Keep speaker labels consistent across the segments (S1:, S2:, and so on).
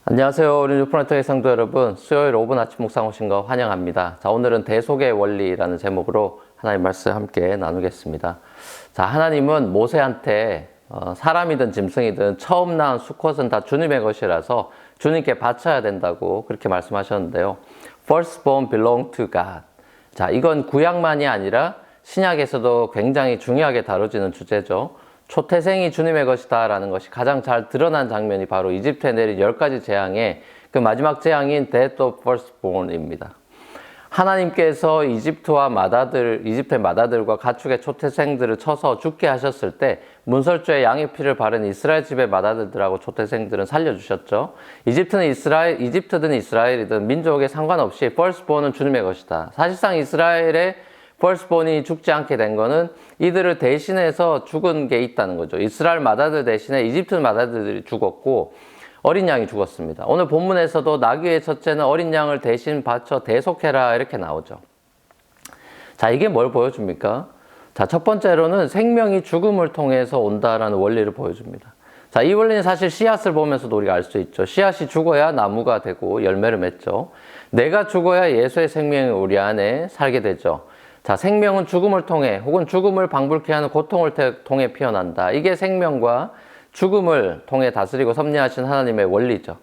S1: 안녕하세요. 우리 뉴프런트의 성도 여러분, 수요일 5분 아침 묵상 오신 거 환영합니다. 자, 오늘은 대속의 원리라는 제목으로 하나님 말씀 함께 나누겠습니다. 자, 하나님은 모세한테 사람이든 짐승이든 처음 낳은 수컷은 다 주님의 것이라서 주님께 바쳐야 된다고 그렇게 말씀하셨는데요. Firstborn belong to God. 자, 이건 구약만이 아니라 신약에서도 굉장히 중요하게 다뤄지는 주제죠. 초태생이 주님의 것이다 라는 것이 가장 잘 드러난 장면이 바로 이집트에 내린 10가지 재앙의 그 마지막 재앙인 Death of Firstborn입니다. 하나님께서 이집트의 마다들과 가축의 초태생들을 쳐서 죽게 하셨을 때 문설주에 양의 피를 바른 이스라엘 집의 마다들하고 초태생들은 살려주셨죠. 이집트든 이스라엘이든 민족에 상관없이 Firstborn은 주님의 것이다. 사실상 이스라엘의 firstborn이 죽지 않게 된 거는 이들을 대신해서 죽은 게 있다는 거죠. 이스라엘 마다들 대신에 이집트 마다들이 죽었고 어린 양이 죽었습니다. 오늘 본문에서도 나귀의 첫째는 어린 양을 대신 바쳐 대속해라 이렇게 나오죠. 자, 이게 뭘 보여줍니까? 자, 첫 번째로는 생명이 죽음을 통해서 온다라는 원리를 보여줍니다. 자, 이 원리는 사실 씨앗을 보면서도 우리가 알 수 있죠. 씨앗이 죽어야 나무가 되고 열매를 맺죠. 내가 죽어야 예수의 생명이 우리 안에 살게 되죠. 자, 생명은 죽음을 통해 혹은 죽음을 방불케 하는 고통을 통해 피어난다. 이게 생명과 죽음을 통해 다스리고 섭리하신 하나님의 원리죠.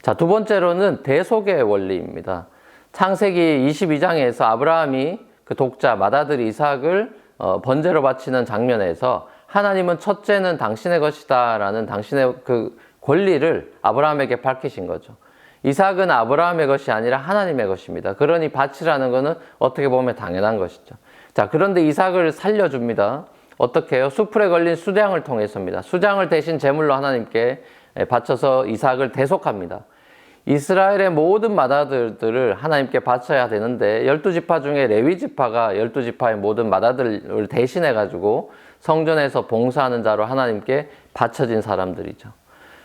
S1: 자, 두 번째로는 대속의 원리입니다. 창세기 22장에서 아브라함이 그 독자 맏아들 이삭을 번제로 바치는 장면에서 하나님은 첫째는 당신의 것이다 라는 당신의 그 권리를 아브라함에게 밝히신 거죠. 이삭은 아브라함의 것이 아니라 하나님의 것입니다. 그러니 바치라는 것은 어떻게 보면 당연한 것이죠. 자, 그런데 이삭을 살려줍니다. 어떻게 해요? 수풀에 걸린 수장을 통해서입니다. 수장을 대신 제물로 하나님께 바쳐서 이삭을 대속합니다. 이스라엘의 모든 맏아들들을 하나님께 바쳐야 되는데 12지파 중에 레위지파가 12지파의 모든 맏아들을 대신해가지고 성전에서 봉사하는 자로 하나님께 바쳐진 사람들이죠.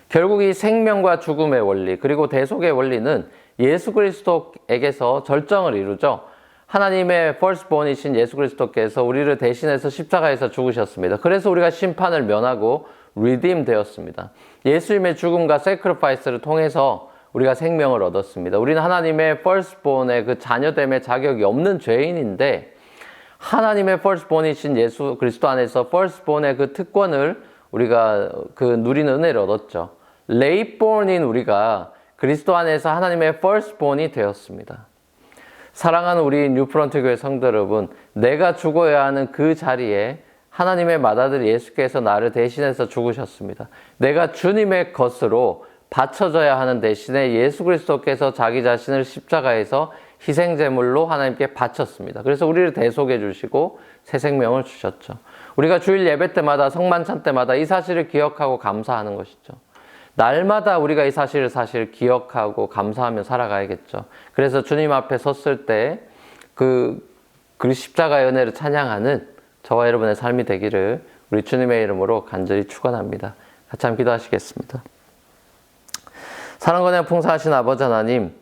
S1: 결국 이 생명과 죽음의 원리 그리고 대속의 원리는 예수 그리스도에게서 절정을 이루죠. 하나님의 firstborn이신 예수 그리스도께서 우리를 대신해서 십자가에서 죽으셨습니다. 그래서 우리가 심판을 면하고 redeem 되었습니다. 예수님의 죽음과 sacrifice를 통해서 우리가 생명을 얻었습니다. 우리는 하나님의 firstborn의 그 자녀됨의 자격이 없는 죄인인데 하나님의 firstborn이신 예수 그리스도 안에서 firstborn의 그 특권을 우리가 그 누리는 은혜를 얻었죠. 레이본인 우리가 그리스도 안에서 하나님의 firstborn이 되었습니다. 사랑하는 우리 뉴프런트 교회 성도 여러분, 내가 죽어야 하는 그 자리에 하나님의 맏아들 예수께서 나를 대신해서 죽으셨습니다. 내가 주님의 것으로 바쳐져야 하는 대신에 예수 그리스도께서 자기 자신을 십자가에서 희생제물로 하나님께 바쳤습니다. 그래서 우리를 대속해 주시고 새 생명을 주셨죠. 우리가 주일 예배 때마다 성만찬 때마다 이 사실을 기억하고 감사하는 것이죠. 날마다 우리가 이 사실을 기억하고 감사하며 살아가야겠죠. 그래서 주님 앞에 섰을 때 그 십자가의 은혜를 찬양하는 저와 여러분의 삶이 되기를 우리 주님의 이름으로 간절히 축원합니다. 같이 한번 기도하시겠습니다. 사랑과 풍성하신 아버지 하나님,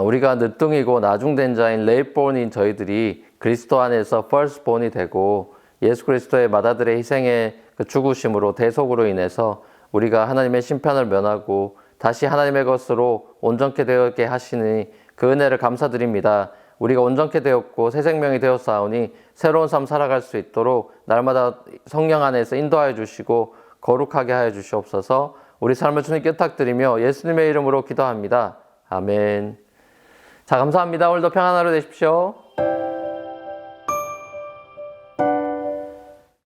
S1: 우리가 늦둥이고 나중된 자인 레이본인 저희들이 그리스도 안에서 firstborn이 되고 예수 그리스도의 맏아들의 희생의 그 죽으심으로 대속으로 인해서 우리가 하나님의 심판을 면하고 다시 하나님의 것으로 온전케 되게 하시니 그 은혜를 감사드립니다. 우리가 온전케 되었고 새 생명이 되었사오니 새로운 삶 살아갈 수 있도록 날마다 성령 안에서 인도하여 주시고 거룩하게 하여 주시옵소서. 우리 삶을 주님께 부탁드리며 예수님의 이름으로 기도합니다. 아멘. 자, 감사합니다. 오늘도 평안한 하루 되십시오.